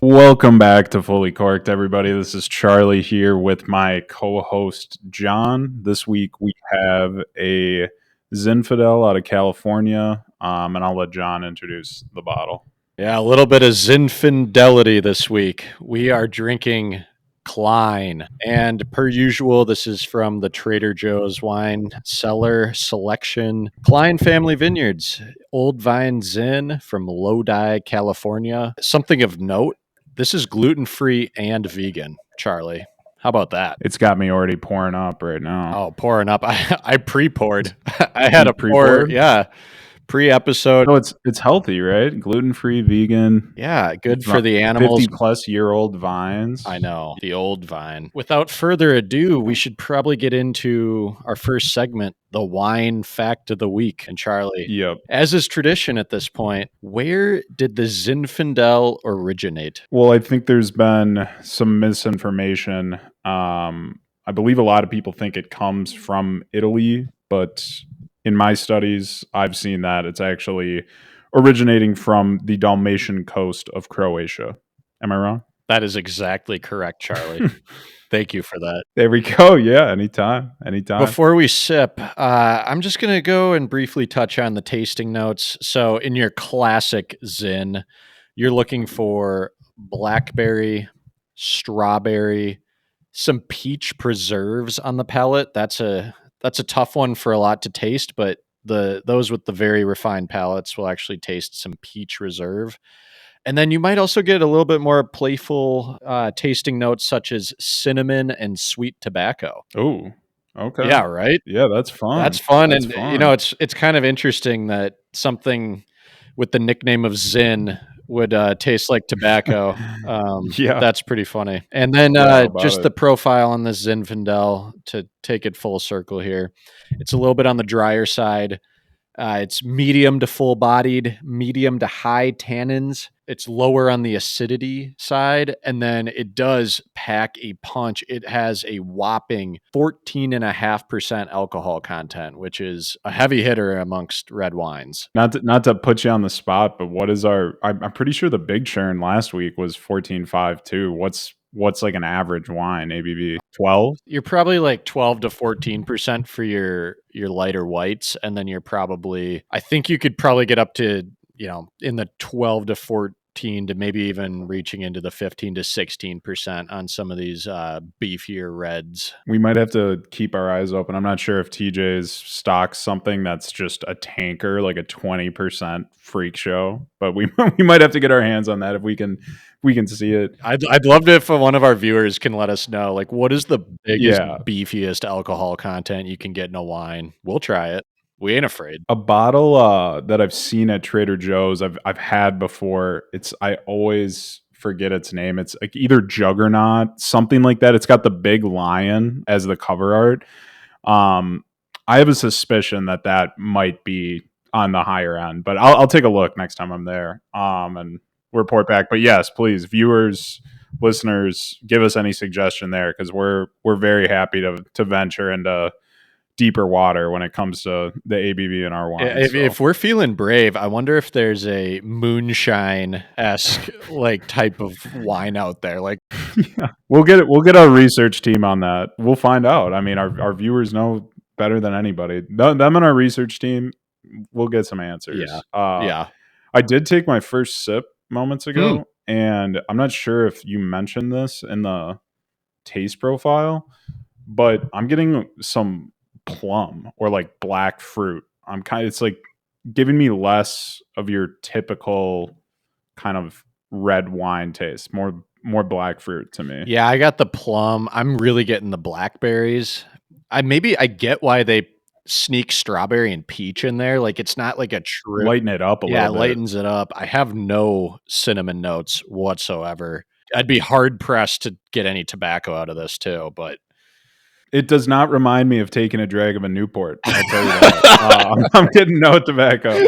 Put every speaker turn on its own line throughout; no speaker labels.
Welcome back to Fully Corked, everybody. This is Charlie here with my co-host John. This week we have a Zinfandel out of California, and I'll let John introduce the bottle.
Yeah, a little bit of Zinfandelity this week. We are drinking Cline. And per usual, this is from the Trader Joe's wine cellar selection. Cline Family Vineyards, Old Vine Zin from Lodi, California. Something of note, this is gluten-free and vegan, Charlie. How about that?
It's got me already pouring up right now.
Oh, pouring up. I pre-poured. I had
You
a pour.
pre-poured?
Yeah. Pre-episode.
So it's healthy, right? Gluten-free, vegan.
Yeah, good for the animals.
50-plus-year-old vines.
I know, the old vine. Without further ado, we should probably get into our first segment, the wine fact of the week. And Charlie,
Yep.
as is tradition at this point, where did the Zinfandel originate?
Well, I think there's been some misinformation. I believe a lot of people think it comes from Italy, but in my studies, I've seen that it's actually originating from the Dalmatian coast of Croatia. Am I wrong?
That is exactly correct, Charlie. Thank you for that.
There we go. Yeah, anytime.
Before we sip, I'm just going to go and briefly touch on the tasting notes. So, in your classic Zin, you're looking for blackberry, strawberry, some peach preserves on the palate. That's a tough one for a lot to taste, but those with the very refined palates will actually taste some peach reserve. And then you might also get a little bit more playful tasting notes such as cinnamon and sweet tobacco.
Oh, okay.
Yeah, right?
Yeah, that's fun.
That's fun.
That's
And,
fun.
you know, it's kind of interesting that something with the nickname of Zin would taste like tobacco.
Yeah.
That's pretty funny. And then
Yeah, how about
just
it?
the profile on this Zinfandel to take it full circle here. It's a little bit on the drier side. It's medium to full bodied, medium to high tannins. It's lower on the acidity side. And then it does pack a punch. It has a whopping 14.5% alcohol content, which is a heavy hitter amongst red wines.
Not to put you on the spot, but what is I'm pretty sure the big churn last week was 14.5 too. What's like an average wine ABV? 12?
You're probably like 12 to 14% for your lighter whites. And then you're probably, I think you could probably get up to, in the 12 to 14 to maybe even reaching into the 15 to 16% on some of these beefier reds.
We might have to keep our eyes open. I'm not sure if TJ's stocks something that's just a tanker, like a 20% freak show, but we might have to get our hands on that if we can see it.
I'd love it if one of our viewers can let us know, like, what is the biggest, beefiest alcohol content you can get in a wine? We'll try it. We ain't afraid.
A bottle that I've seen at Trader Joe's, I've had before. I always forget its name. It's like either Juggernaut, something like that. It's got the big lion as the cover art. I have a suspicion that might be on the higher end, but I'll take a look next time I'm there and report back. But yes, please, viewers, listeners, give us any suggestion there because we're very happy to venture into deeper water when it comes to the ABV in our wine.
If we're feeling brave, I wonder if there's a moonshine-esque like type of wine out there. Like,
yeah. We'll get our research team on that. We'll find out. I mean, our viewers know better than anybody. Them and our research team, we'll get some answers.
Yeah.
I did take my first sip moments ago, and I'm not sure if you mentioned this in the taste profile, but I'm getting some plum or like black fruit. It's like giving me less of your typical kind of red wine taste, more black fruit to me.
Yeah, I got the plum. I'm really getting the blackberries. I get why they sneak strawberry and peach in there. Like, it's not like a true
lighten it up a little bit.
Yeah, lightens it up. I have no cinnamon notes whatsoever. I'd be hard pressed to get any tobacco out of this too, but
it does not remind me of taking a drag of a Newport. I'll tell you that. I'm getting no tobacco.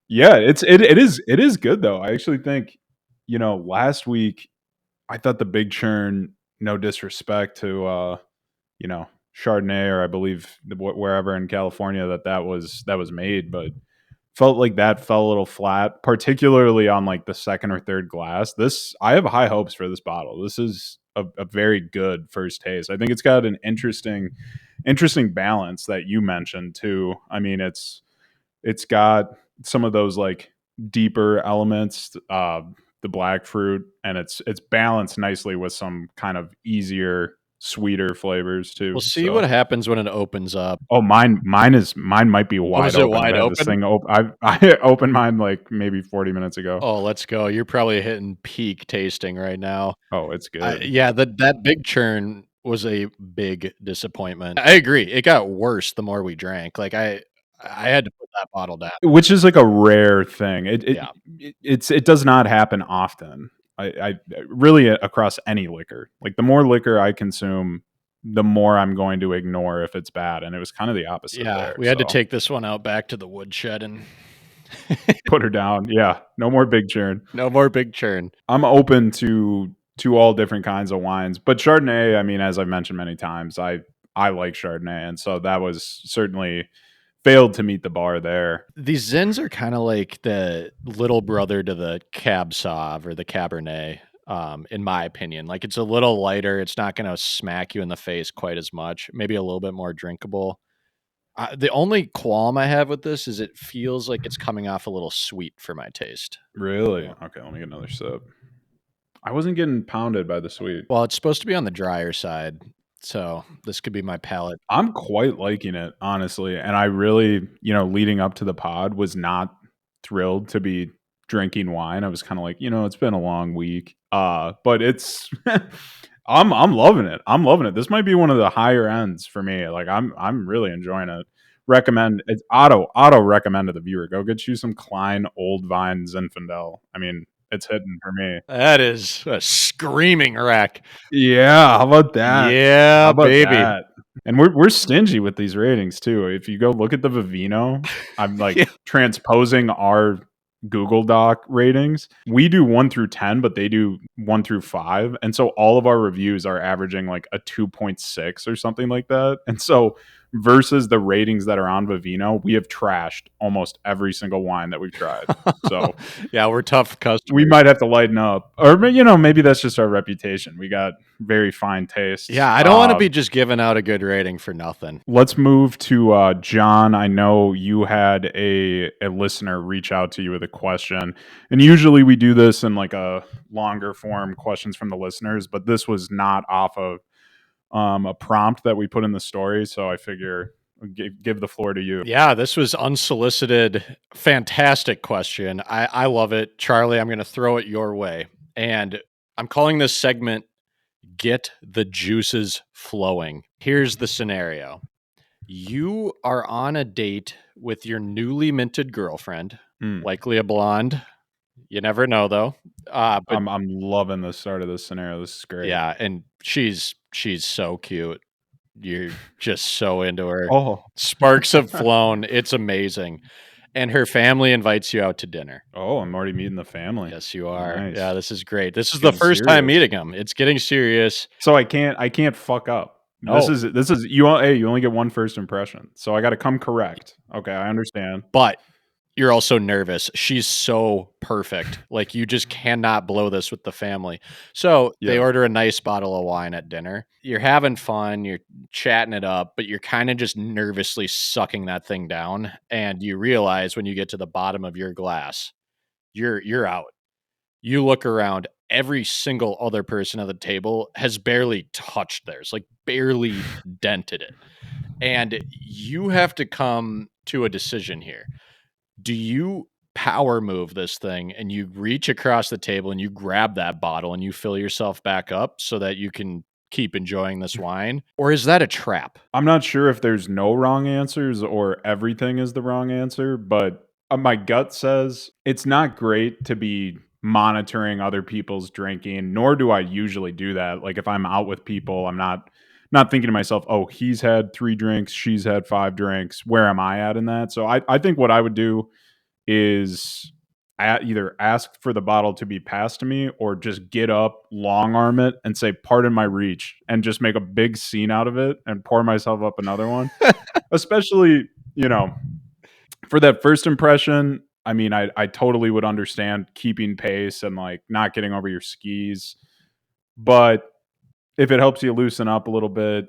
Yeah, it is good though. I actually think, last week I thought the big churn, no disrespect to Chardonnay, or I believe wherever in California that was made, but felt like that fell a little flat, particularly on like the second or third glass. This I have high hopes for this bottle. This is a very good first taste. I think it's got an interesting balance that you mentioned too. I mean, it's got some of those like deeper elements, the black fruit, and it's balanced nicely with some kind of easier, sweeter flavors
We'll
too.
see what
So,
happens when it opens up.
oh, mine might be
Oh,
wide
is it
open. I've
wide
had this
open?
thing open. I opened mine like maybe 40 minutes ago.
Oh, let's go. You're probably hitting peak tasting right now.
Oh, it's good.
Yeah, that big churn was a big disappointment. I agree. It got worse the more we drank. Like I had to put that bottle down.
Which is like a rare thing.
Yeah.
It does not happen often. I really across any liquor. Like the more liquor I consume, the more I'm going to ignore if it's bad. And it was kind of the opposite
Yeah,
there.
we had to
So
take this one out back to the woodshed and
put her down. Yeah, no more big churn.
no more big churn.
I'm open to all different kinds of wines, but Chardonnay. I mean, as I've mentioned many times, I like Chardonnay, and so that was certainly failed to meet the bar there.
These Zins are kind of like the little brother to the Cab Sauv or the Cabernet, in my opinion. Like it's a little lighter. It's not going to smack you in the face quite as much. Maybe a little bit more drinkable. The only qualm I have with this is it feels like it's coming off a little sweet for my taste.
Really? Okay, let me get another sip. I wasn't getting pounded by the sweet.
Well, it's supposed to be on the drier side, so this could be my palate.
I'm quite liking it, honestly. And I really, leading up to the pod, was not thrilled to be drinking wine. I was kind of like, it's been a long week. But it's I'm loving it. I'm loving it. This might be one of the higher ends for me. Like I'm really enjoying it. Recommend it's auto recommend to the viewer. Go get you some Cline Old Vine Zinfandel. I mean, it's hitting for me.
That is a screaming wreck.
Yeah, how about that? How
Yeah,
about
baby.
that? And we're stingy with these ratings too. If you go look at the Vivino, I'm like
Yeah.
transposing our Google Doc ratings. We do 1 through 10, but they do 1 through 5. And so all of our reviews are averaging like a 2.6 or something like that. And so versus the ratings that are on Vivino, we have trashed almost every single wine that we've tried. So
Yeah, we're tough customers.
we might have to lighten up, or maybe that's just our reputation. We got very fine tastes.
Yeah, I don't want to be just giving out a good rating for nothing.
Let's move to John. I know you had a listener reach out to you with a question, and usually we do this in like a longer form questions from the listeners, but this was not off of a prompt that we put in the story, so I figure give the floor to you.
Yeah, this was unsolicited. Fantastic question. I love it. Charlie, I'm going to throw it your way. And I'm calling this segment Get the Juices Flowing. Here's the scenario. You are on a date with your newly minted girlfriend, likely a blonde. You never know though. But
I'm loving the start of this scenario. This is great.
yeah, and she's so cute. You're just so into her.
Oh,
Sparks have flown. It's amazing. And her family invites you out to dinner.
oh, I'm already meeting the family.
Yes, you are.
Nice.
Yeah, this is great. This is the
Getting
first time
serious.
meeting them. It's getting serious.
So I can't fuck up.
No.
This is you. Hey, you only get one first impression, so I got to come correct. Okay, I understand.
But you're also nervous. She's so perfect. Like you just cannot blow this with the family. So they
Yeah.
order a nice bottle of wine at dinner. You're having fun, you're chatting it up, but you're kind of just nervously sucking that thing down. And you realize when you get to the bottom of your glass, you're out. You look around, every single other person at the table has barely touched theirs, like barely dented it. And you have to come to a decision here. Do you power move this thing and you reach across the table and you grab that bottle and you fill yourself back up so that you can keep enjoying this wine? Or is that a trap?
I'm not sure if there's no wrong answers or everything is the wrong answer, but my gut says it's not great to be monitoring other people's drinking, nor do I usually do that. Like if I'm out with people, I'm not thinking to myself, oh, he's had 3 drinks, she's had 5 drinks. Where am I at in that? So I think what I would do is either ask for the bottle to be passed to me or just get up, long arm it, and say, pardon my reach, and just make a big scene out of it and pour myself up another one. Especially, for that first impression, I mean, I totally would understand keeping pace and like not getting over your skis. But if it helps you loosen up a little bit,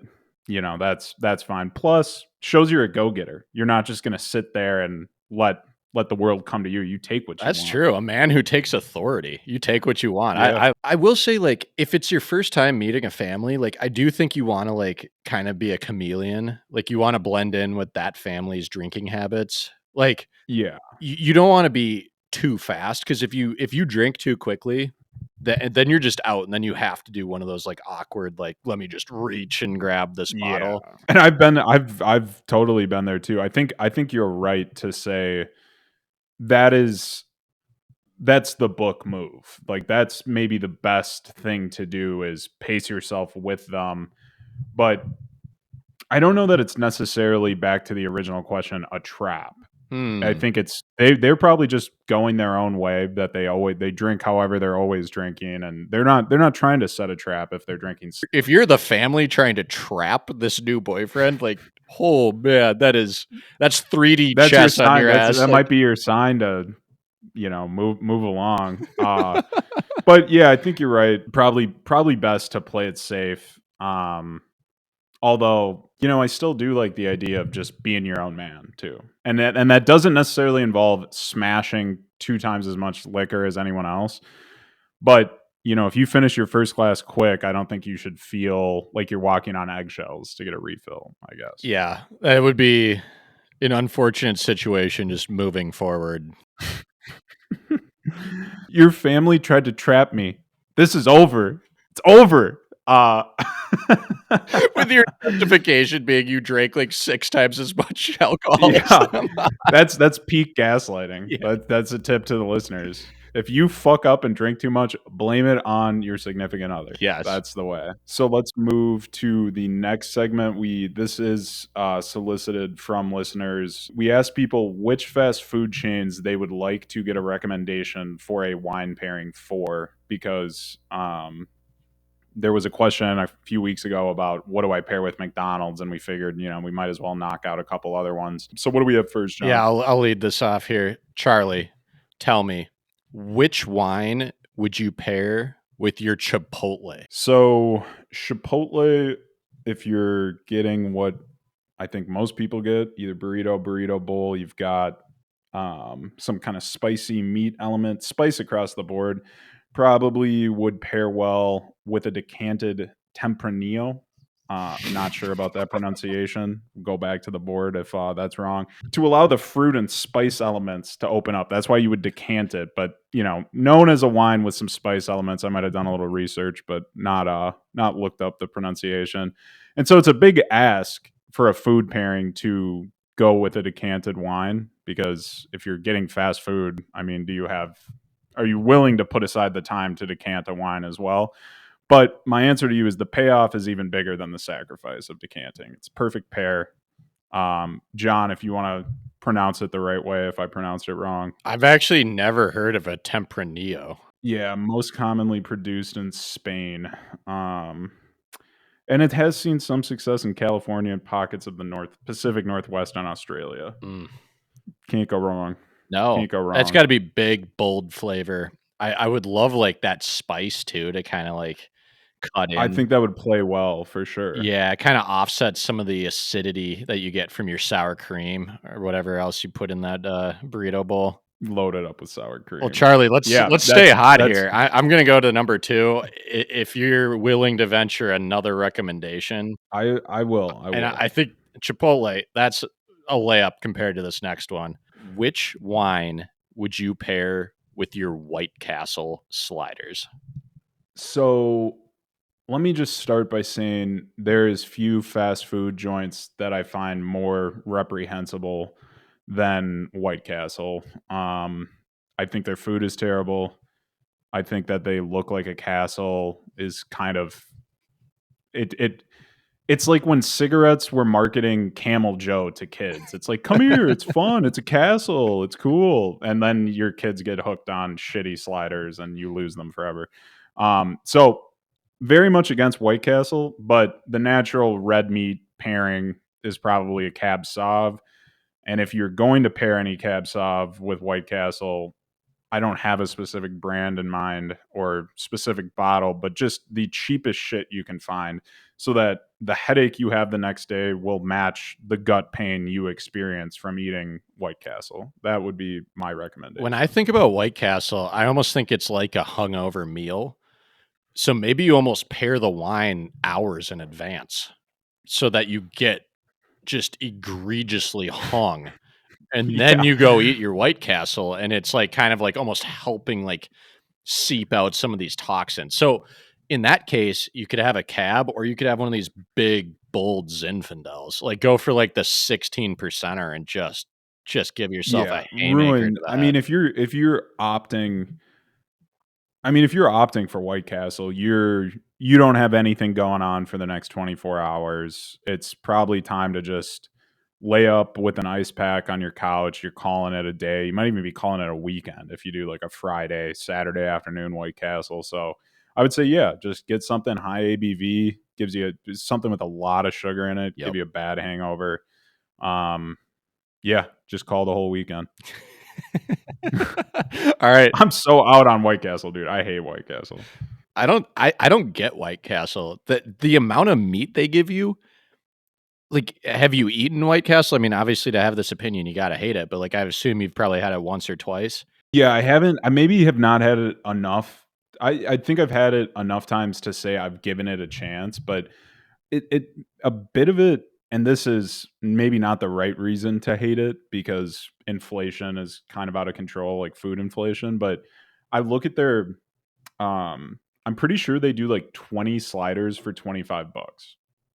that's fine. Plus, shows you're a go getter. You're not just gonna sit there and let the world come to you. You take what you
That's
want.
true. A man who takes authority. You take what you want.
Yeah.
I will say, like, if it's your first time meeting a family, like, I do think you wanna, like, kinda be a chameleon. Like, you wanna blend in with that family's drinking habits. Like,
Yeah.
you don't wanna be too fast because if you drink too quickly, then you're just out, and then you have to do one of those, like, awkward, like, "Let me just reach and grab this
Yeah.
bottle."
And I've totally been there too. I think you're right to say that is that's the book move. Like that's maybe the best thing to do is pace yourself with them. But I don't know that it's necessarily back to the original question a trap. I
Hmm.
think it's they're probably just going their own way that they drink however they're always drinking and they're not trying to set a trap if they're drinking.
If you're the family trying to trap this new boyfriend, like, oh man, that's 3D
That's your
chess on
sign.
your ass.
That
Like,
might be your sign to move along. But yeah, I think you're right. Probably best to play it safe. Although, I still do like the idea of just being your own man too. And that doesn't necessarily involve smashing 2 times as much liquor as anyone else. But, if you finish your first glass quick, I don't think you should feel like you're walking on eggshells to get a refill, I guess.
yeah, it would be an unfortunate situation just moving forward.
Your family tried to trap me. This is over. It's over.
With your justification being you drank like 6 times as much alcohol as
Yeah,
them.
that's peak gaslighting.
Yeah.
That's a tip to the listeners. If you fuck up and drink too much, blame it on your significant other.
Yes.
That's the way. So let's move to the next segment. This is solicited from listeners. We asked people which fast food chains they would like to get a recommendation for a wine pairing for, because there was a question a few weeks ago about what do I pair with McDonald's, and we figured, we might as well knock out a couple other ones. So what do we have first, John?
Yeah, I'll lead this off here. Charlie, tell me, which wine would you pair with your Chipotle?
So Chipotle, if you're getting what I think most people get, either burrito bowl, you've got some kind of spicy meat element, spice across the board, probably would pair well with a decanted Tempranillo. Not sure about that pronunciation. Go back to the board if that's wrong. To allow the fruit and spice elements to open up. That's why you would decant it. But known as a wine with some spice elements. I might have done a little research, but not looked up the pronunciation. And so it's a big ask for a food pairing to go with a decanted wine, because if you're getting fast food, I mean, are you willing to put aside the time to decant a wine as well? But my answer to you is the payoff is even bigger than the sacrifice of decanting. It's a perfect pair. John, if you want to pronounce it the right way, if I pronounced it wrong.
I've actually never heard of a Tempranillo.
Yeah, most commonly produced in Spain. And it has seen some success in California and pockets of the Pacific Northwest and Australia.
Mm.
Can't go wrong.
No,
Can't go
that's
wrong.
got to be big, bold flavor. I would love like that spice too to kind of like cut
I
in.
think that would play well for sure.
Yeah, kind of offset some of the acidity that you get from your sour cream or whatever else you put in that burrito bowl.
Loaded up with sour
Well,
cream.
Charlie,
Yeah,
let's stay hot here. I'm going to go to number 2. If you're willing to venture another recommendation,
I will. I
and
will.
I think Chipotle, that's a layup compared to this next one. Which wine would you pair with your White Castle sliders?
So let me just start by saying there is few fast food joints that I find more reprehensible than White Castle. I think their food is terrible. I think that they look like a castle is kind of it. It's like when cigarettes were marketing Camel Joe to kids. It's like, come here, it's fun, it's a castle, it's cool. And then your kids get hooked on shitty sliders and you lose them forever. So very much against White Castle, but the natural red meat pairing is probably a Cab Sauv. And if you're going to pair any Cab Sauv with White Castle, I don't have a specific brand in mind or specific bottle, but just the cheapest shit you can find so that the headache you have the next day will match the gut pain you experience from eating White Castle. That would be my recommendation.
When I think about White Castle, I almost think it's like a hungover meal. So maybe you almost pair the wine hours in advance so that you get just egregiously hung. And then
Yeah.
you go eat your White Castle, and it's like kind of like almost helping like seep out some of these toxins. So in that case, you could have a cab or you could have one of these big, bold Zinfandels. Like go for like the 16%er and just give yourself
Yeah.
a haymaker to
I
the head.
mean, if you're opting for White Castle, you don't have anything going on for the next 24 hours. It's probably time to just lay up with an ice pack on your couch. You're calling it a day. You might even be calling it a weekend if you do like a Friday, Saturday afternoon White Castle. So I would say, yeah, just get something high ABV, gives you something with a lot of sugar in it,
Yep.
give you a bad hangover. Yeah, just call the whole weekend.
All right.
I'm so out on White Castle, dude. I hate White Castle.
I don't get White Castle. The amount of meat they give you, like, have you eaten White Castle? I mean, obviously to have this opinion, you gotta hate it, but like I assume you've probably had it once or twice.
Yeah, I haven't. I maybe have not had it enough. I think I've had it enough times to say I've given it a chance, but it a bit of it, and this is maybe not the right reason to hate it because inflation is kind of out of control, like food inflation. But I look at their, I'm pretty sure they do like 20 sliders for $25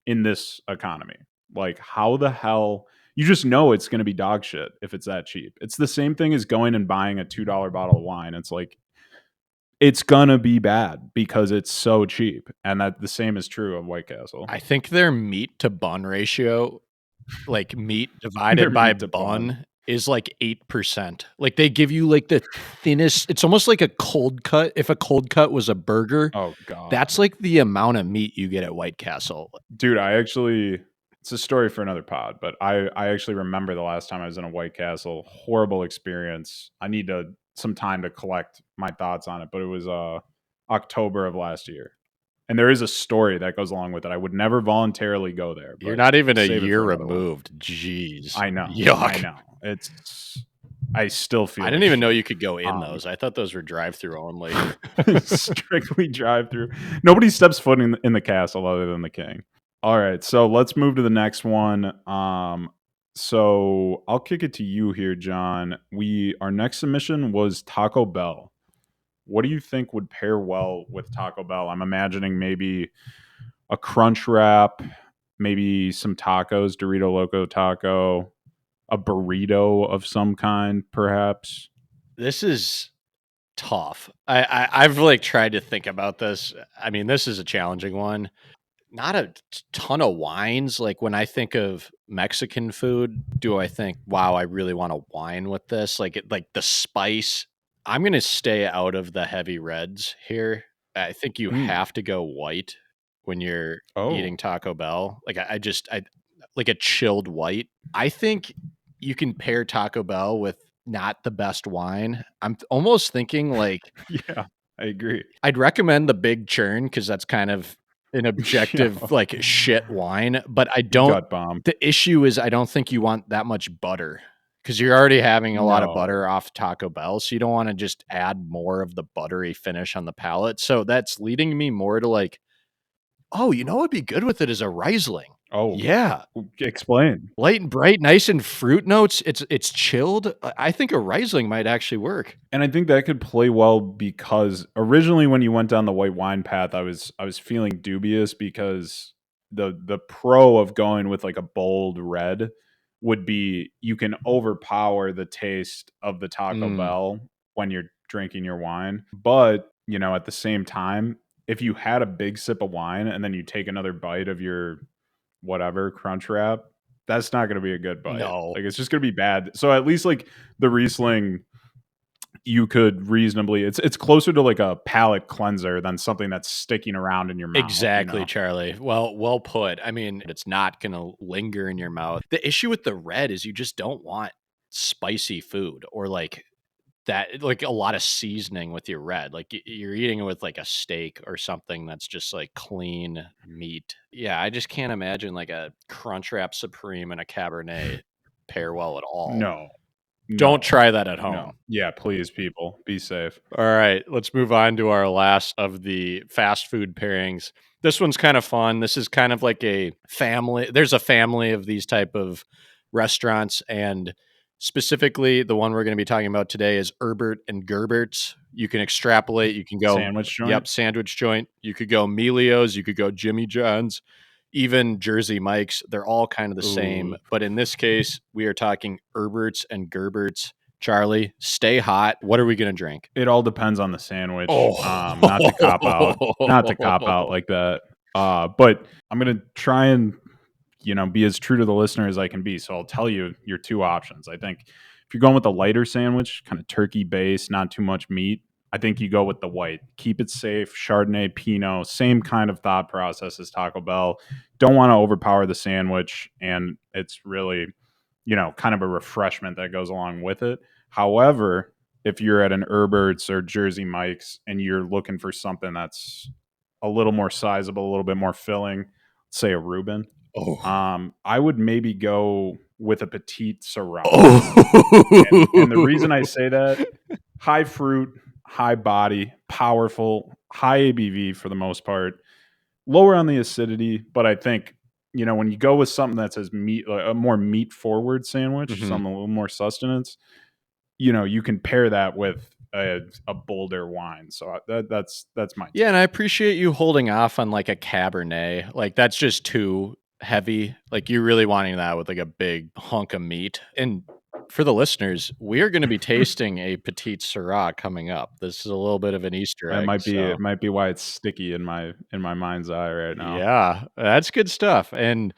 in this economy. Like, how the hell? You just know it's going to be dog shit if it's that cheap. It's the same thing as going and buying a $2 bottle of wine. It's like, it's going to be bad because it's so cheap. And that the same is true of White Castle.
I think their meat to bun ratio, like meat
Their
divided by
meat to bun.
bun, is like 8%. Like they give you like the thinnest, it's almost like a cold cut. If a cold cut was a burger,
Oh, God.
that's like the amount of meat you get at White Castle.
Dude, it's a story for another pod, but I actually remember the last time I was in a White Castle. Horrible experience. I need some time to collect my thoughts on it, but it was October of last year. And there is a story that goes along with it. I would never voluntarily go there.
You're
But
not even a
save it
year
for another one.
removed. Jeez.
I know.
Yuck.
I know. I still feel
I
like
didn't even know
shit.
you could go in those. I thought those were drive-through only.
Strictly drive through. Nobody steps foot in the castle other than the king. All right, so let's move to the next one. So I'll kick it to you here, John. Our next submission was Taco Bell. What do you think would pair well with Taco Bell? I'm imagining maybe a crunch wrap, maybe some tacos, Dorito Loco taco, a burrito of some kind, perhaps.
This is tough. I've like tried to think about this. I mean, this is a challenging one. Not a ton of wines. Like when I think of Mexican food, do I think, wow, I really want a wine with this? Like the spice. I'm gonna stay out of the heavy reds here. I think you
Mm.
have to go white when you're
Oh,
eating Taco Bell. Like I like a chilled white. I think you can pair Taco Bell with not the best wine. I'm almost thinking like
yeah, I agree.
I'd recommend the Big Churn because that's kind of an
Yeah,
objective like shit wine, but I don't.
gut bomb.
The issue is I don't think you want that much butter because you're already having a lot of butter
No.
off Taco Bell, so you don't want to just add more of the buttery finish on the palate. So that's leading me more to like, oh, you know what'd be good with it is a Riesling.
Oh,
Yeah,
explain.
light and bright, nice and fruit notes. It's chilled. I think a Riesling might actually work.
And I think that could play well because originally when you went down the white wine path, I was feeling dubious because the pro of going with like a bold red would be you can overpower the taste of the Taco
Mm,
Bell when you're drinking your wine. But, at the same time, if you had a big sip of wine and then you take another bite of your whatever crunch wrap, that's not going to be a good bite.
no.
Like it's just going to be bad. So at least like the Riesling you could reasonably it's closer to like a palate cleanser than something that's sticking around in your mouth, you
Exactly,
know?
Charlie. Well put. I mean, it's not gonna linger in your mouth. The issue with the red is you just don't want spicy food or like that, like a lot of seasoning with your red. Like you're eating it with like a steak or something that's just like clean meat. Yeah, I just can't imagine like a Crunchwrap Supreme and a Cabernet pair well at all.
No.
Don't
No.
try that at
No.
home.
Yeah, please, people, be safe.
All right, let's move on to our last of the fast food pairings. This one's kind of fun. This is kind of like a family. There's a family of these type of restaurants, and specifically the one we're going to be talking about today is Herbert and Gerbert's. You can extrapolate. You can go,
Sandwich joint?
yep, sandwich joint. You could go Melio's. You could go Jimmy John's, even Jersey Mike's. They're all kind of the same,
Ooh.
but in this case, we are talking Herbert's and Gerbert's. Charlie, stay hot. What are we going to drink?
It all depends on the sandwich. Not to cop out. Not to cop out
Oh.
like that. But I'm gonna try and be as true to the listener as I can be. So I'll tell you your two options. I think if you're going with a lighter sandwich, kind of turkey based, not too much meat, I think you go with the white. Keep it safe. Chardonnay, Pinot, same kind of thought process as Taco Bell. Don't want to overpower the sandwich, and it's really, kind of a refreshment that goes along with it. However, if you're at an Herbert's or Jersey Mike's and you're looking for something that's a little more sizable, a little bit more filling, say a Reuben,
Oh.
I would maybe go with a petite Syrah. And the reason I
Oh.
say that, high fruit, high body, powerful, high ABV for the most part, lower on the acidity, but I think when you go with something that says meat, a more meat forward sandwich,
Mhm.
something a little more sustenance, you can pair that with a bolder wine. So that's my
Yeah,
take.
and I appreciate you holding off on like a Cabernet. Like that's just too heavy. Like you're really wanting that with like a big hunk of meat. And for the listeners, we are going to be tasting a Petite Syrah coming up. This is a little bit of an Easter
It
egg.
might be
So
it might be why it's sticky in my mind's eye right now.
yeah, that's good stuff. And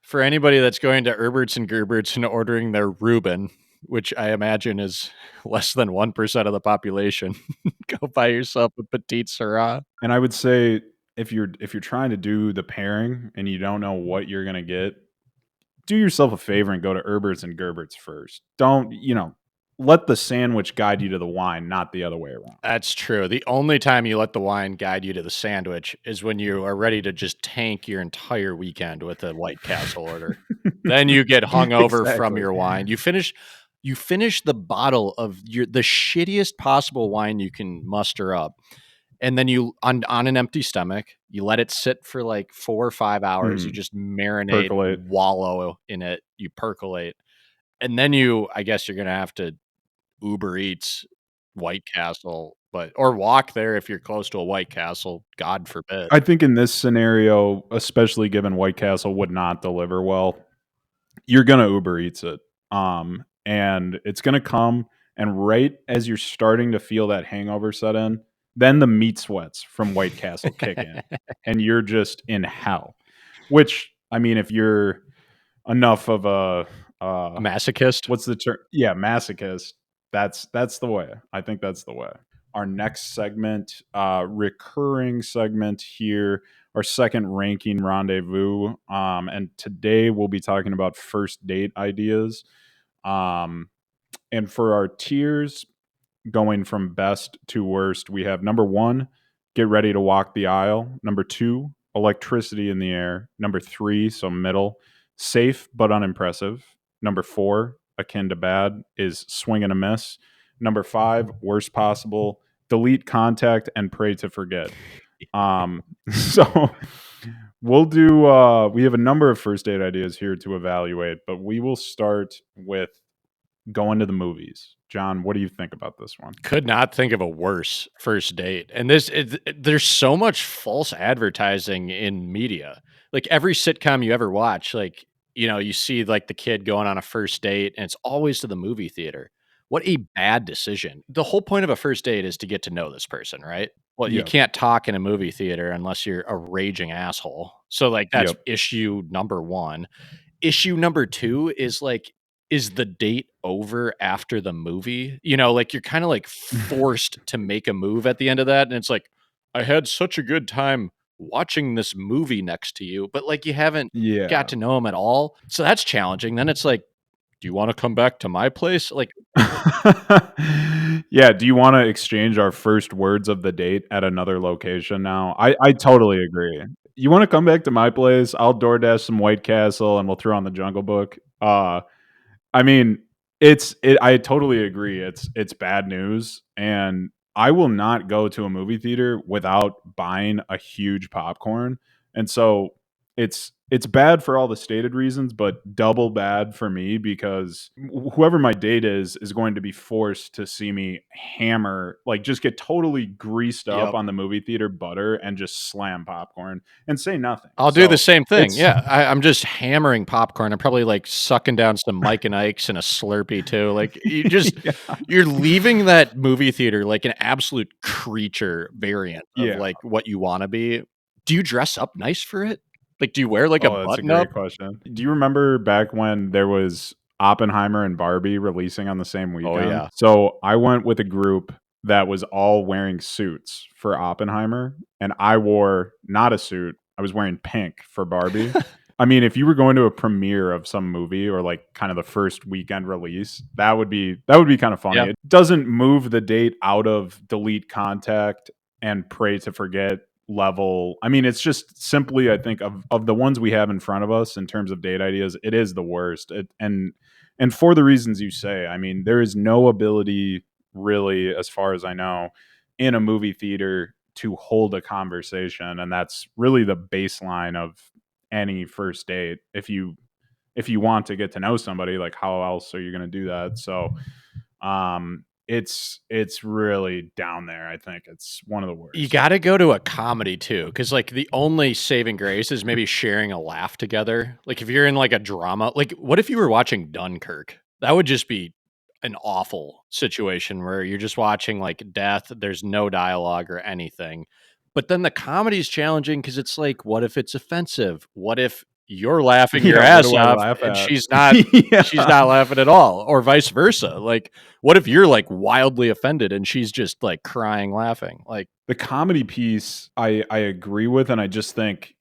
for anybody that's going to Herbert's and Gerbert's and ordering their Reuben, which I imagine is less than 1% of the population, go buy yourself a Petite Syrah.
And I would say if you're trying to do the pairing and you don't know what you're gonna get, do yourself a favor and go to Herbert's and Gerbert's first. Don't let the sandwich guide you to the wine, not the other way around.
That's true. The only time you let the wine guide you to the sandwich is when you are ready to just tank your entire weekend with a White Castle order. Then you get hungover from
Exactly.
your wine. You finish the bottle of the shittiest possible wine you can muster up. And then you on an empty stomach, you let it sit for like 4 or 5 hours. You
Mhm.
just marinate,
Percolate.
wallow in it, you percolate. And then I guess you're gonna have to Uber Eats White Castle, but or walk there if you're close to a White Castle, God forbid.
I think in this scenario, especially given White Castle would not deliver well, you're gonna Uber Eats it. And it's gonna come, and right as you're starting to feel that hangover set in, then the meat sweats from White Castle kick in, and you're just in hell. Which, I mean, if you're enough of a
A masochist?
what's the term? Yeah, masochist. That's the way. I think that's the way. Our next segment, recurring segment here, our second ranking rendezvous. And today we'll be talking about first date ideas. Um, and for our tiers, going from best to worst, we have number one, get ready to walk the aisle. Number two, electricity in the air. Number three, so middle, safe but unimpressive. Number four, akin to bad, is swing and a miss. Number five, worst possible, delete contact and pray to forget. So we have a number of first date ideas here to evaluate, but we will start with going to the movies. John, what do you think about this one?
Could not think of a worse first date. And there's so much false advertising in media. Like every sitcom you ever watch, like, you see like the kid going on a first date and it's always to the movie theater. What a bad decision. The whole point of a first date is to get to know this person, right? Well, you
Yep.
can't talk in a movie theater unless you're a raging asshole. So like that's
Yep.
issue number 1. Issue number 2 is like is the date over after the movie? You know, like you're kind of like forced to make a move at the end of that. And it's like, I had such a good time watching this movie next to you, but like you haven't got
Yeah.
to know him at all. So that's challenging. Then it's like, do you want to come back to my place? Like,
Yeah, do you wanna exchange our first words of the date at another location now? I totally agree. You wanna come back to my place? I'll DoorDash some White Castle, and we'll throw on The Jungle Book. I mean, I totally agree. It's bad news, and I will not go to a movie theater without buying a huge popcorn. And so it's bad for all the stated reasons, but double bad for me because whoever my date is going to be forced to see me hammer, like just get totally greased up
yep.
on the movie theater butter and just slam popcorn and say nothing.
I'll do the
So
same thing.
it's
Yeah, I'm just hammering popcorn. I'm probably like sucking down some Mike and Ike's and a Slurpee too. Like
yeah.
you're leaving that movie theater like an absolute creature variant of
Yeah.
like what you want to be. Do you dress up nice for it? Like, do you wear like a
Oh, that's a
button
great
up?
question. Do you remember back when there was Oppenheimer and Barbie releasing on the same
Oh
weekend?
yeah.
So I went with a group that was all wearing suits for Oppenheimer, and I wore not a suit. I was wearing pink for Barbie. I mean, if you were going to a premiere of some movie or like kind of the first weekend release, that would be kind of funny.
Yeah.
It doesn't move the date out of delete contact and pray to forget level. I mean, it's just simply, I think, of the ones we have in front of us in terms of date ideas, it is the worst. And for the reasons you say, I mean, there is no ability really, as far as I know, in a movie theater to hold a conversation, and that's really the baseline of any first date. If you want to get to know somebody, like how else are you going to do that? So it's really down there. I think it's one of the
You
worst.
got to go to a comedy too, because like the only saving grace is maybe sharing a laugh together. Like if you're in like a drama, like what if you were watching Dunkirk? That would just be an awful situation where you're just watching like death. There's no dialogue or anything. But then the comedy's challenging because it's like, what if it's offensive? What if you're laughing your
Yeah, what
ass
do I
off
laugh
and
at?
she's
Yeah.
not laughing at all, or vice versa? Like, what if you're like wildly offended and she's just like crying laughing? Like,
The comedy piece I agree with, and I just think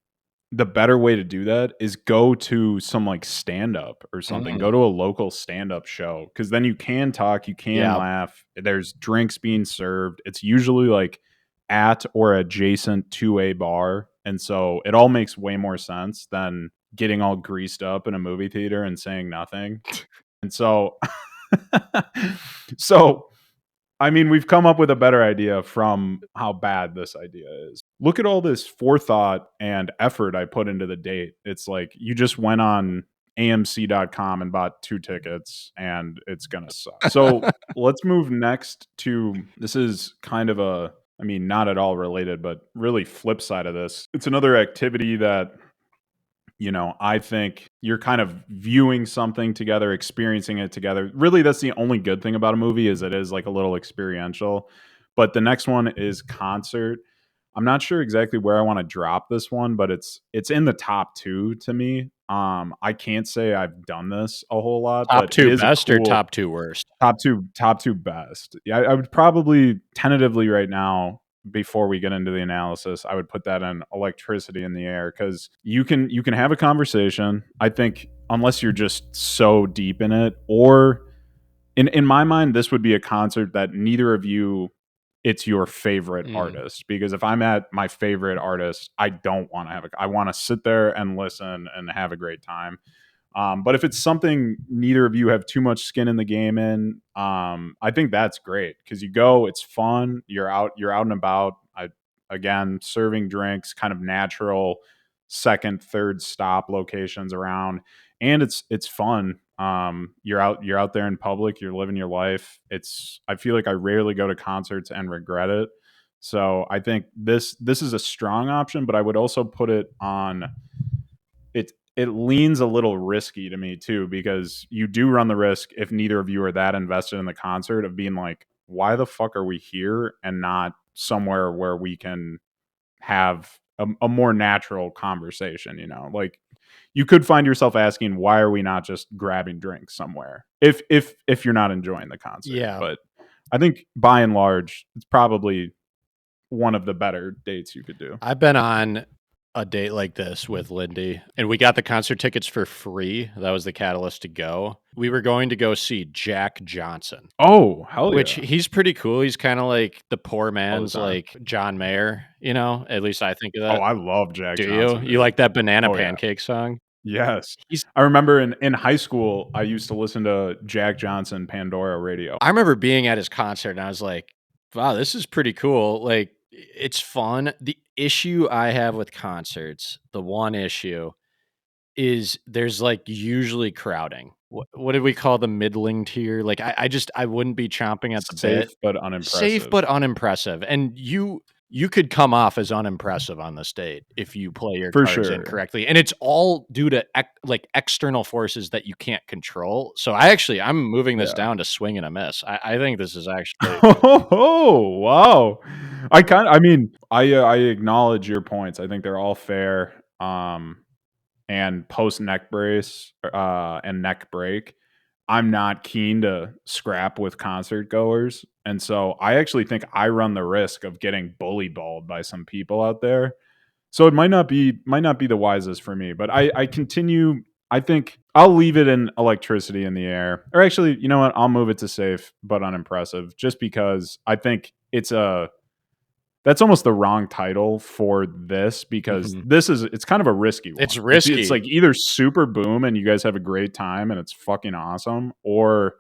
the better way to do that is go to some like stand up or something.
mm,
Go to a local stand up show because then you can talk, you can
yeah,
laugh. There's drinks being served. It's usually like at or adjacent to a bar. And so it all makes way more sense than getting all greased up in a movie theater and saying nothing. And so, so I mean, we've come up with a better idea from how bad this idea is. Look at all this forethought and effort I put into the date. It's like you just went on AMC.com and bought 2 tickets and it's going to suck. So let's move next to this is kind of a, I mean, not at all related, but really flip side of this. It's another activity that I think you're kind of viewing something together, experiencing it together. Really, that's the only good thing about a movie is it is like a little experiential. But the next one is concert. I'm not sure exactly where I want to drop this one, but it's in the top two to me. I can't say I've done this a whole lot,
top
but it
two
is a
best or
cool
top two worst?
top two best. Yeah, I would probably tentatively right now before we get into the analysis, I would put that in electricity in the air because you can have a conversation. I think unless you're just so deep in it, or in my mind, this would be a concert that neither of you it's your favorite
Mm.
artist because if I'm at my favorite artist, I don't want to I want to sit there and listen and have a great time. But if it's something neither of you have too much skin in the game in, I think that's great because you go, it's fun, you're out and about. Again, serving drinks, kind of natural second, third stop locations around, and it's fun. You're out there in public, you're living your life. I feel like I rarely go to concerts and regret it. So I think this is a strong option, but I would also put it on it leans a little risky to me too because you do run the risk if neither of you are that invested in the concert of being like, why the fuck are we here and not somewhere where we can have a more natural conversation, like you could find yourself asking, why are we not just grabbing drinks somewhere if you're not enjoying the concert.
Yeah.
But I think by and large it's probably one of the better dates you could do.
I've been on a date like this with Lindy, and we got the concert tickets for free. That was the catalyst to go. We were going to go see Jack Johnson,
Oh, hell
which
yeah.
he's pretty cool. He's kind of like the poor
All the
man's
time.
like John Mayer, at least I think of
Oh,
that.
I love Jack
Do you?
Johnson,
You
dude.
like that Banana
Oh yeah.
Pancake song?
Yes.
He's
I remember in high school I used to listen to Jack Johnson Pandora radio.
I remember being at his concert and I was like, wow, this is pretty cool. Like, it's fun. The issue I have with concerts, the one issue is there's like usually crowding. What did we call the middling tier? Like, I wouldn't be chomping at the
Safe
bit.
but
Safe
unimpressive.
but unimpressive. And you could come off as unimpressive on this date if you play your
For
cards
sure.
incorrectly, and it's all due to like external forces that you can't control. So I'm moving this
Yeah.
down to swing and a miss. I think this is actually
Oh, wow. I acknowledge your points. I think they're all fair. And post neck brace and neck break, I'm not keen to scrap with concert goers. And so I actually think I run the risk of getting bully balled by some people out there. So it might not be the wisest for me, but I continue. I think I'll leave it in electricity in the air. Or actually, you know what? I'll move it to safe but unimpressive, just because I think that's almost the wrong title for this, because
Mhm.
it's kind of a risky
It's
one. It's
risky.
like either super boom and you guys have a great time and it's fucking awesome, or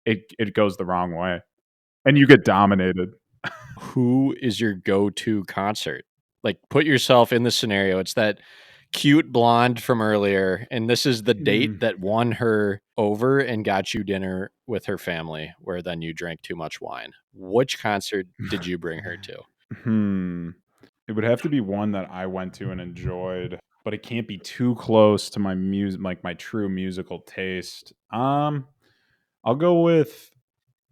it goes the wrong way and you get dominated.
Who is your go-to concert? Like, put yourself in the scenario. It's that cute blonde from earlier, and this is the date
Mm.
that won her over and got you dinner with her family, where then you drank too much wine. Which concert did you bring her to?
Hmm. It would have to be one that I went to and enjoyed, but it can't be too close to my music, like my true musical taste. I'll go with,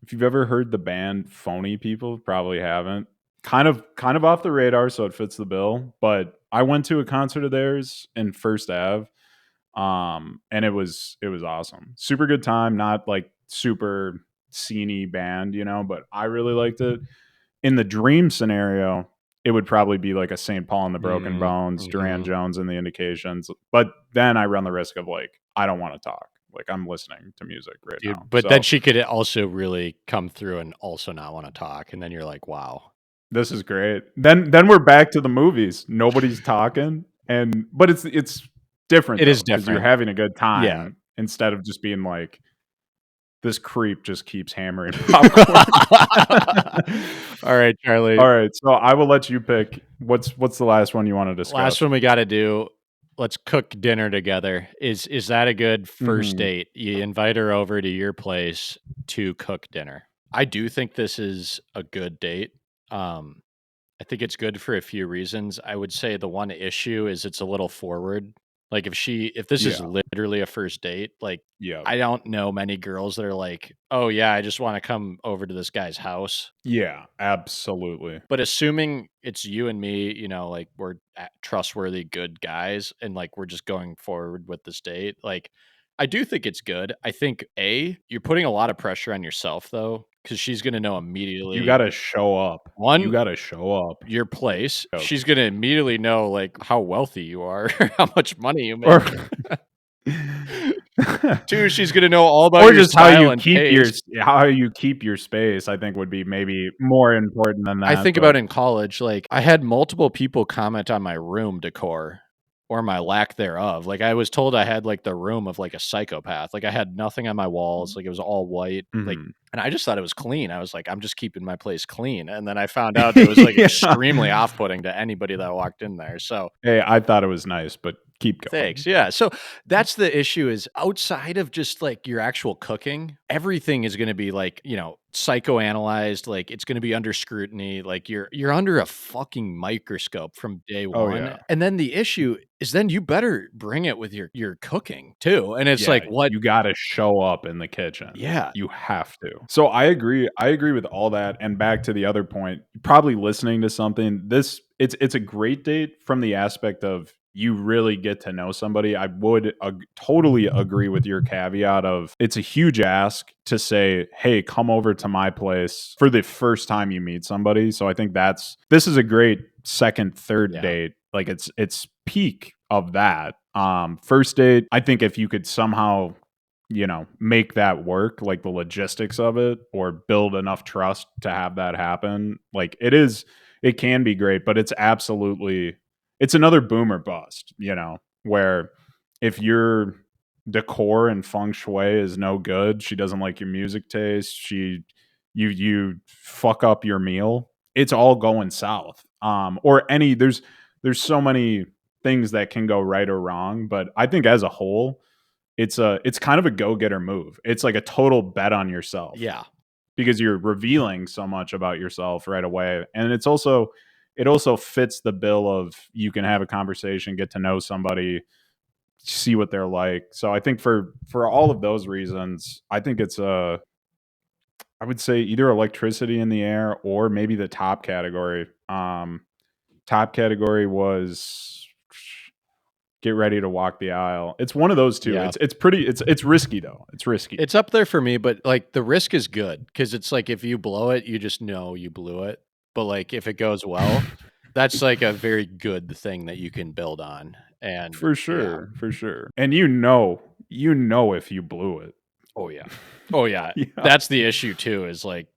if you've ever heard the band Phony People, probably haven't. Kind of off the radar, so it fits the bill. But I went to a concert of theirs in First Ave, and it was awesome. Super good time. Not like super sceney band, but I really liked it. In the dream scenario, it would probably be like a St. Paul and the Broken
Mm,
Bones, Duran
mhm.
Jones and the Indications. But then I run the risk of, like, I don't want to talk. Like, I'm listening to music right now.
Dude, but then
So
she could also really come through and also not wanna talk, and then you're like, "Wow."
this is great. Then we're back to the movies. Nobody's talking, but it's different
It is
though, because you're
different.
having a good
Yeah.
time instead of just being like, this creep just keeps hammering popcorn.
All right, Charlie.
All right, so I will let you pick. What's the last one you want to
Last
discuss?
one we gotta do, let's cook dinner together. Is that a good first
Hmm.
date? You invite her over to your place to cook dinner. I do think this is a good date. Um, I think it's good for a few reasons. I would say the one issue is it's a little forward. Like, if this is
Yeah.
literally a first date, like,
Yeah.
I don't know many girls that are like, "Oh, yeah, I just wanna come over to this guy's house."
Yeah, absolutely.
But assuming it's you and me, like, we're trustworthy, good guys, and like we're just going forward with this date, like, I do think it's good. I think you're putting a lot of pressure on yourself though, because she's going to know
You
immediately.
gotta show up. You
One,
gotta show up.
your place.
Joke.
She's going to immediately know like how wealthy you are, how much money you
Or
make. Two, she's going to know all about
or
your
just how
style
you
and
keep
taste.
your space, I think would be maybe more important than
I
that,
think
but
about in college, like, I had multiple people comment on my room decor or my lack thereof. Like, I was told I had, like, the room of, like, a psychopath. Like, I had nothing on my walls, like, it was all white, like,
Mhm.
and I just thought it was clean. I was like, "I'm just keeping my place clean," and then I found out it was, like,
Yeah.
extremely off-putting to anybody that walked in there, so
Hey, I thought it was nice, but keep
thanks.
going.
Yeah. So that's the issue is outside of just like your actual cooking, everything is going to be like, psychoanalyzed, like it's going to be under scrutiny, like you're under a fucking microscope from day
Oh,
one.
yeah.
And then the issue is then you better bring it with your cooking too. And it's
Yeah,
like what
you gotta show up in the kitchen.
yeah.
You have to. So I agree with all that, and back to the other point, probably listening to something, this it's a great date from the aspect of you really get to know somebody. I would totally agree with your caveat of it's a huge ask to say, hey, come over to my place for the first time you meet somebody. So I think this is a great second, third
Yeah.
date. Like it's peak of that. First date, I think if you could somehow, make that work, like the logistics of it, or build enough trust to have that happen, like it can be great, but it's another boom or bust, where if your decor and feng shui is no good, she doesn't like your music taste, you fuck up your meal, it's all going south. Or there's so many things that can go right or wrong, but I think as a whole, it's kind of a go-getter move. It's like a total bet on yourself
Yeah.
because you're revealing so much about yourself right away. And it also fits the bill of you can have a conversation, get to know somebody, see what they're like. So I think for all of those reasons, I think I would say either electricity in the air or maybe the top category. Top category was get ready to walk the aisle. It's one of those two.
Yeah.
It's risky though. It's risky.
It's up there for me, but like the risk is good because it's like if you blow it, you just know you blew it. But like if it goes well, that's like a very good thing that you can build on. And
For
yeah.
sure, for sure. And you know if you blew it.
Oh yeah. Oh yeah.
Yeah.
That's the issue too, is like,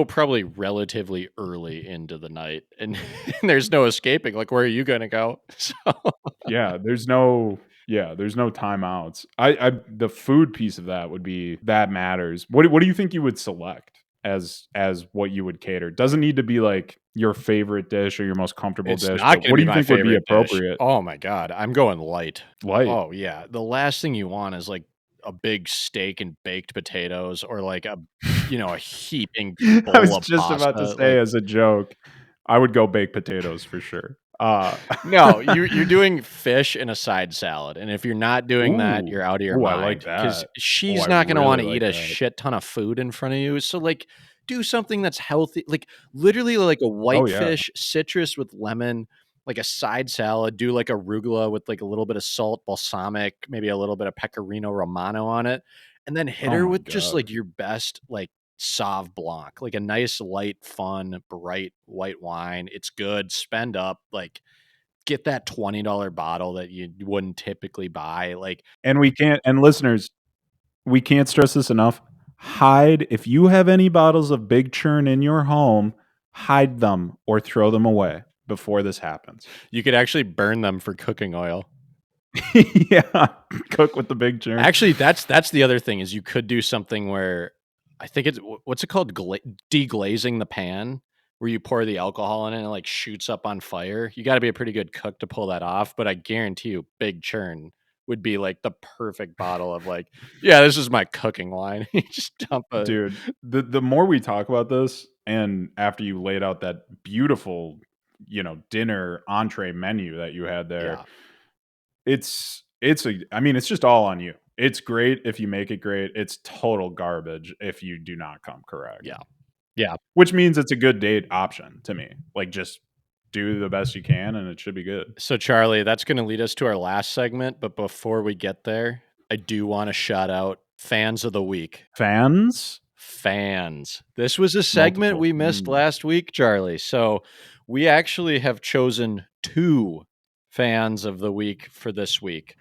probably relatively early into the night and, and there's no escaping. Like, where are you gonna go? So
There's no timeouts. The food piece of that would be that matters. What do you think you would select as what you would cater? Doesn't need to be like your favorite dish or your most comfortable
it's
dish,
not
but
gonna
what do
be
you
my
think would be
favorite dish.
appropriate?
Oh my god, I'm going light.
Light.
Oh yeah. The last thing you want is like a big steak and baked potatoes or like a heaping
I
bowl
was
of
just about to
pasta.
say
Like
as a joke, I would go baked potatoes for sure.
no, you're doing fish and a side salad, and if you're not doing that,
Ooh.
you're out of your
Ooh, I like
mind because
that. Oh,
she's
I
not gonna
really
wanna
like
eat a
that.
shit ton of food in front of you, so, like, do something that's healthy, like, literally, like, a
Oh, yeah.
whitefish, citrus with lemon, like a side salad, do, like, arugula with, like, a little bit of salt, balsamic, maybe a little bit of pecorino romano on it, and then hit
Oh
her
my
with just,
god.
like, your best, like, Sauv Blanc, like a nice, light, fun, bright white wine, it's good, spend up, like, get that $20 bottle that you wouldn't typically buy, like
And listeners, we can't stress this enough. Hide if you have any bottles of Big Churn in your home, hide them or throw them away before this happens.
you could actually burn them for cooking oil.
Yeah, cook with the Big Churn.
Actually, that's the other thing is you could do something where I think it's what's it called? Deglazing the pan, where you pour the alcohol in it and it like shoots up on fire. You gotta be a pretty good cook to pull that off, but I guarantee you Big Churn would be like the perfect bottle of like, yeah, this is my cooking wine. You just dump a
Dude, the more we talk about this, and after you laid out that beautiful, dinner entree menu that you had there,
yeah.
it's just all on you. It's great if you make it great. It's total garbage if you do not come correct.
Yeah. Yeah.
Which means it's a good date option to me. Like just do the best you can and it should be good.
So, Charlie, that's going to lead us to our last segment. But before we get there, I do want to shout out fans of the week.
Fans?
Fans. This was a segment
Multiple.
we missed last week, Charlie. So, we actually have chosen 2 fans of the week for this week.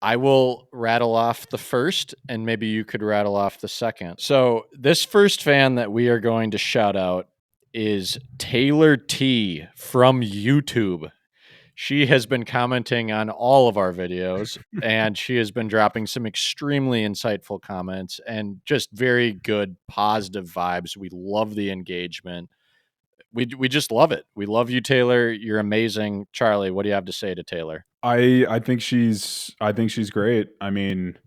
I will rattle off the first, and maybe you could rattle off the second. So, this first fan that we are going to shout out is Taylor T from YouTube. She has been commenting on all of our videos and she has been dropping some extremely insightful comments and just very good positive vibes. We love the engagement. We just love it. We love you, Taylor. You're amazing. Charlie, what do you have to say to Taylor?
I think she's great. I mean,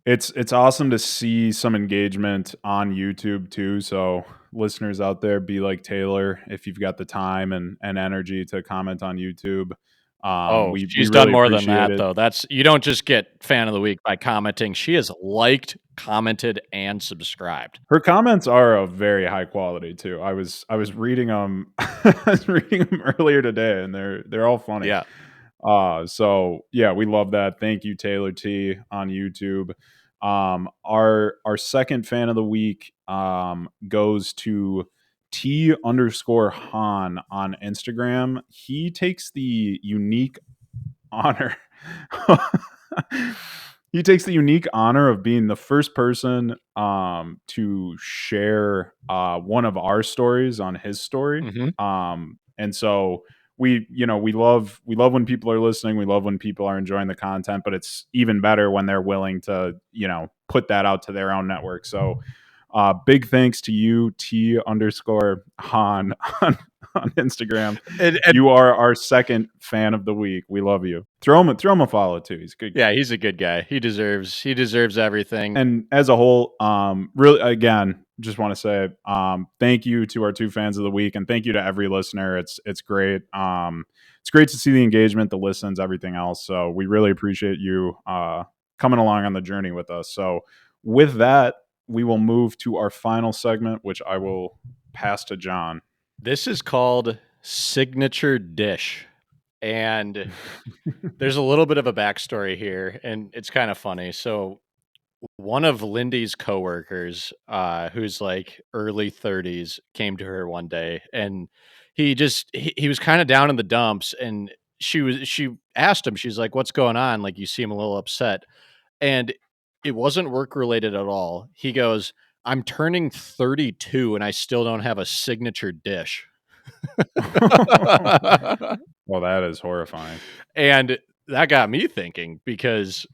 it's awesome to see some engagement on YouTube too. So listeners out there, be like Taylor if you've got the time and energy to comment on YouTube. We
She's done
really
more than
appreciate
that,
it.
though. You don't just get fan of the week by commenting. She has liked, commented, and subscribed.
Her comments are of very high quality too. I was reading them I was reading them earlier today, and they're all funny.
Yeah.
So yeah, we love that. Thank you, Taylor T on YouTube. Our second fan of the week goes to T underscore Han on Instagram. He takes the unique honor. He takes the unique honor of being the first person to share one of our stories on his story.
Mhm.
And so we love when people are listening. We love when people are enjoying the content, but it's even better when they're willing to put that out to their own network. So big thanks to you, T underscore Han on Instagram.
And
You are our second fan of the week. We love you. Throw him a follow too. He's a good guy.
yeah, he's a good guy. He deserves everything.
And as a whole, really, again, just want to say thank you to our two fans of the week, and thank you to every listener. It's great. It's great to see the engagement, the listens, everything else. So we really appreciate you coming along on the journey with us. So with that, we will move to our final segment, which I will pass to John.
This is called Signature Dish. And there's a little bit of a backstory here, and it's kind of funny. So one of Lindy's coworkers, who's like early 30s, came to her one day, and he was kind of down in the dumps, and she asked him, she's like, "What's going on? Like, you seem a little upset." And it wasn't work related at all. He goes, "I'm turning 32 and I still don't have a signature dish."
Well, that is horrifying.
And that got me thinking, because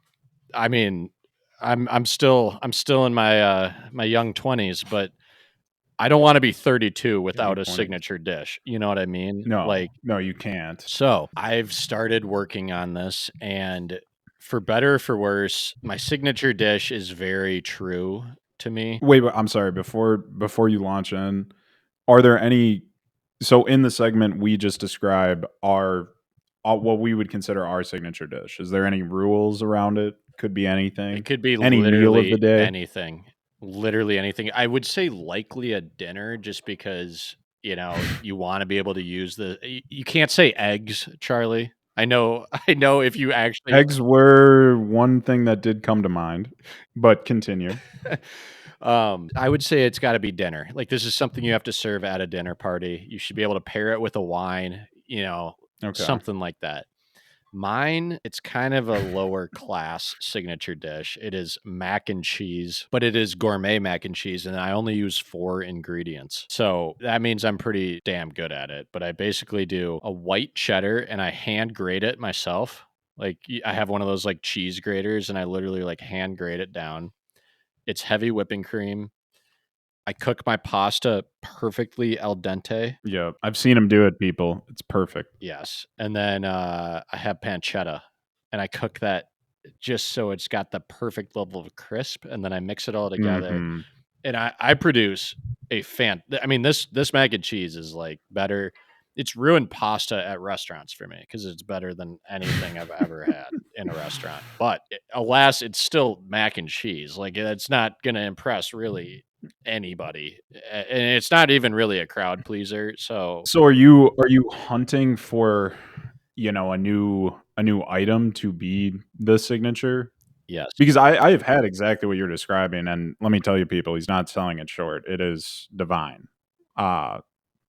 I mean, I'm still in my my young 20s, but I don't want to be 32
Young
without a
20s.
signature dish. You know what I mean?
No, you can't.
So I've started working on this, and for better or for worse, my signature dish is very true to me.
Wait, but I'm sorry. Before you launch in, are there any? So in the segment we just described, our what we would consider our signature dish. Is there any rules around it? Could be anything.
It could be
Any meal of the
literally
day.
anything. Literally anything. I would say likely a dinner, just because, you want to be able to use you can't say eggs, Charlie. I know if you actually
Eggs were one thing that did come to mind, but continue.
I would say it's got to be dinner. Like, this is something you have to serve at a dinner party. You should be able to pair it with a wine,
Okay.
something like that. Mine, it's kind of a lower class signature dish. It is mac and cheese, but it is gourmet mac and cheese, and I only use 4 ingredients. So that means I'm pretty damn good at it. But I basically do a white cheddar, and I hand grate it myself. Like, I have one of those like cheese graters, and I literally like hand grate it down. It's heavy whipping cream. I cook my pasta perfectly al dente.
Yeah, I've seen him do it, people. It's perfect.
Yes. And then I have pancetta, and I cook that just so it's got the perfect level of crisp, and then I mix it all together.
Mhm.
And I produce I mean, this mac and cheese is like better. It's ruined pasta at restaurants for me, because it's better than anything I've ever had in a restaurant. But alas, it's still mac and cheese. Like, it's not going to impress really anybody, and it's not even really a crowd pleaser. So
So are you hunting for a new item to be the signature?
yes,
Because I have had exactly what you're describing, and let me tell you, people, he's not selling it short. It is divine. Uh,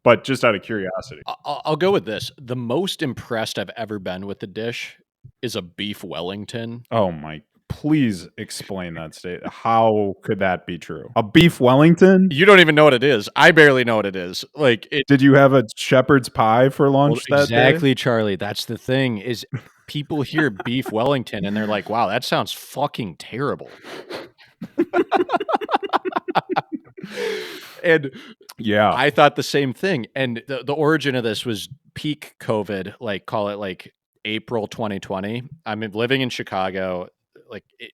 but just out of curiosity,
I'll go with this. The most impressed I've ever been with the dish is a beef Wellington.
oh my, please explain that state. How could that be true? A beef Wellington?
You don't even know what it is. I barely know what it is. Like, it.
Did you have a shepherd's pie for
Well,
lunch that day?
exactly, Charlie. That's the thing, is people hear beef Wellington and they're like, "Wow, that sounds fucking terrible." And
Yeah.
I thought the same thing. And the origin of this was peak COVID, like, call it like April 2020. I'm living in Chicago.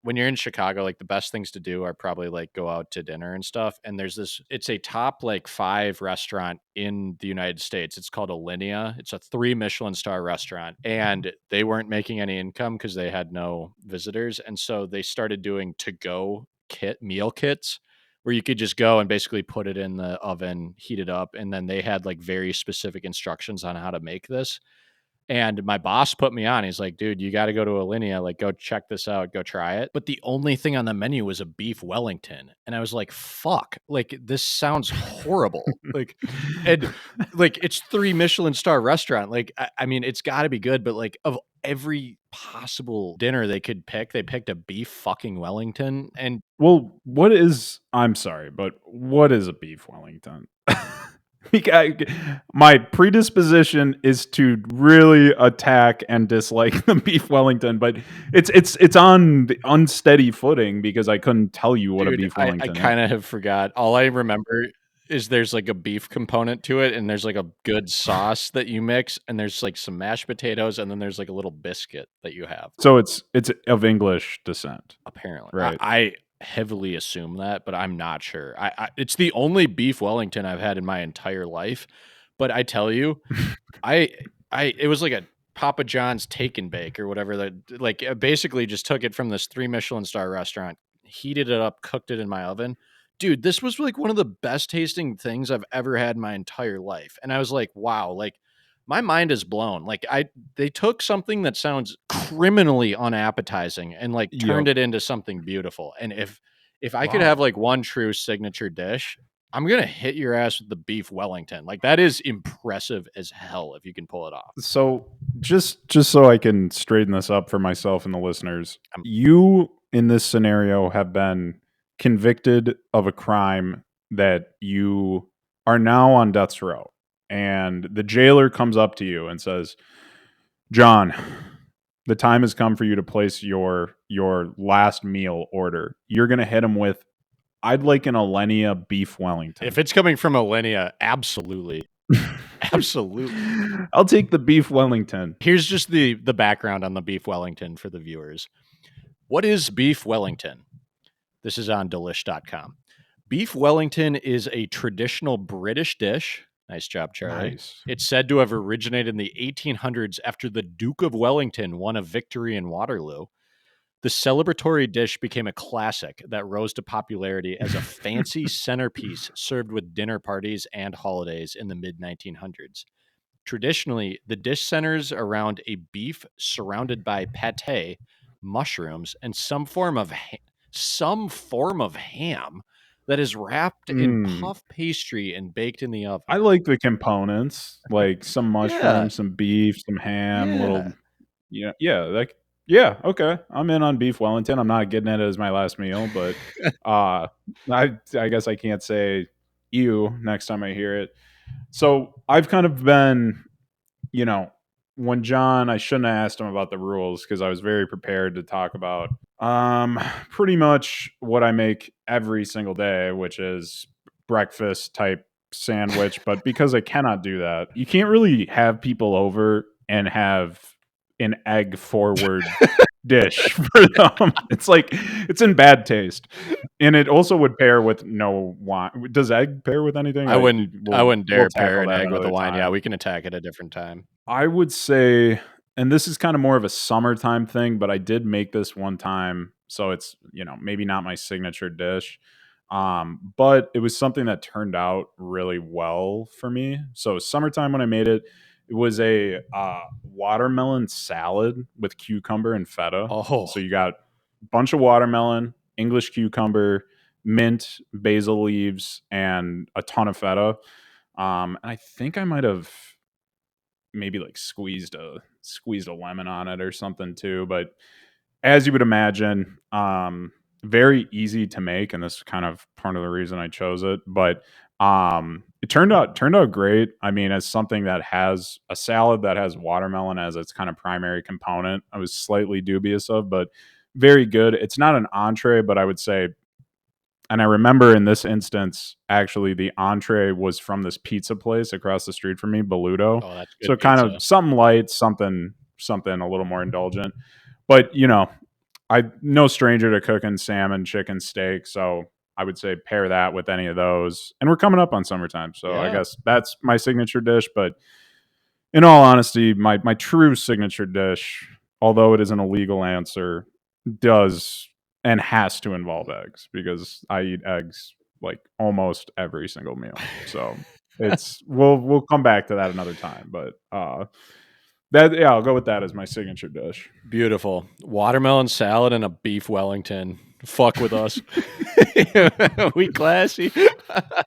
when you're in Chicago, like the best things to do are probably like go out to dinner and stuff. And there's it's a top like 5 restaurant in the United States. It's called Alinea. It's a 3 Michelin star restaurant, and they weren't making any income because they had no visitors. And so they started doing to go meal kits where you could just go and basically put it in the oven, heat it up. And then they had like very specific instructions on how to make this. And my boss put me on. He's like, dude, you got to go to Alinea. Like, go check this out. Go try it. But the only thing on the menu was a beef Wellington. And I was like, fuck, like, this sounds horrible. And like, it's 3 Michelin star restaurant. Like, I mean, it's got to be good. But like, of every possible dinner they could pick, they picked a beef fucking Wellington. And
well, I'm sorry, but what is a beef Wellington? My predisposition is to really attack and dislike the beef Wellington, but it's on the unsteady footing because I couldn't tell you what a beef
I
Wellington
kind of have forgot. All I remember is there's like a beef component to it, and there's like a good sauce that you mix, and there's like some mashed potatoes, and then there's like a little biscuit that you have.
So it's of English descent,
Apparently,
right?
I heavily assume that, but I'm not sure. It's the only beef Wellington I've had in my entire life, but I tell you, it was like a Papa John's take and bake or whatever that like basically just took it from this 3 Michelin star restaurant, heated it up, cooked it in my oven. Dude, this was like one of the best tasting things I've ever had in my entire life. And I was like, wow, like my mind is blown. Like they took something that sounds criminally unappetizing and like turned
Yep.
it into something beautiful. And if I could
Wow.
have like one true signature dish, I'm gonna hit your ass with the beef Wellington. Like that is impressive as hell if you can pull it off.
So just so I can straighten this up for myself and the listeners,
I'm-
you in this scenario have been convicted of a crime that you are now on death's row, and the jailer comes up to you and says, "John, the time has come for you to place your last meal order." You're gonna hit him with, "I'd like an Alinea beef Wellington."
If it's coming from Alinea, absolutely. Absolutely.
I'll take the beef Wellington.
Here's just the background on the beef Wellington for the viewers. What is beef Wellington? This is on delish.com. Beef Wellington is a traditional British dish. Nice job, Charlie.
Nice.
It's said to have originated in the 1800s after the Duke of Wellington won a victory in Waterloo. The celebratory dish became a classic that rose to popularity as a fancy centerpiece served with dinner parties and holidays in the mid 1900s. Traditionally, the dish centers around a beef surrounded by pate, mushrooms, and some form of ham that is wrapped in puff pastry and baked in the oven.
I like the components, like some mushrooms, some beef, some ham, little, okay. I'm in on beef Wellington. I'm not getting it as my last meal, but I guess I can't say ew next time I hear it. So I've kind of been, when I shouldn't have asked him about the rules because I was very prepared to talk about pretty much what I make every single day, which is breakfast type sandwich. But because I cannot do that, you can't really have people over and have an egg forward dish for them. It's like it's in bad taste. And it also would pair with no wine. Does egg pair with anything?
I wouldn't dare pair an egg with a wine.
Time.
Yeah, we can attack it a different time.
I would say, and this is kind of more of a summertime thing, but I did make this one time, so it's maybe not my signature dish, but it was something that turned out really well for me. So summertime when I made it, it was a watermelon salad with cucumber and feta.
Oh,
so you got a bunch of watermelon, English cucumber, mint, basil leaves, and a ton of feta. And I think I might have maybe like squeezed a lemon on it or something too. But as you would imagine, very easy to make, and this is kind of part of the reason I chose it. But it turned out great. I mean, as something that has a salad that has watermelon as its kind of primary component, I was slightly dubious of, but very good. It's not an entree, but I would say, and I remember in this instance, actually, the entree was from this pizza place across the street from me, Beluto.
Oh, that's good.
So kind of something light, something a little more indulgent. But I'm no stranger to cooking salmon, chicken, steak, so I would say pair that with any of those. And we're coming up on summertime, so I
Yeah.
guess that's my signature dish. But in all honesty, my true signature dish, although it is an illegal answer, does and has to involve eggs because I eat eggs like almost every single meal. So it's we'll come back to that another time. But that yeah, I'll go with that as my signature dish.
Beautiful. Watermelon salad and a beef Wellington. Fuck with us. We classy.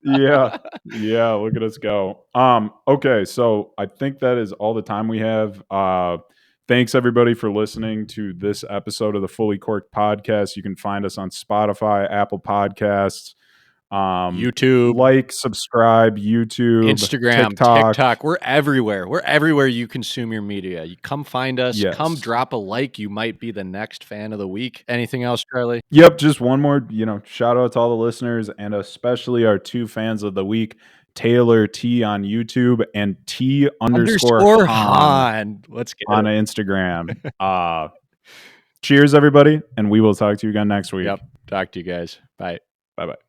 Yeah. Yeah, look at us go. Okay, so I think that is all the time we have. Thanks everybody for listening to this episode of the Fully Corked podcast. You can find us on Spotify, Apple Podcasts,
YouTube,
like, subscribe, YouTube,
Instagram,
TikTok.
TikTok. We're everywhere. We're everywhere you consume your media. You come find us. Come
Yes.
drop a like. You might be the next fan of the week. Anything else, Charlie?
Yep, just one more, shout out to all the listeners and especially our two fans of the week, Taylor T on YouTube and T
Underscore
Han
Han. Let's get
on
it.
Instagram. Cheers, everybody, and we will talk to you again next week.
Yep. Talk to you guys. Bye.
Bye bye.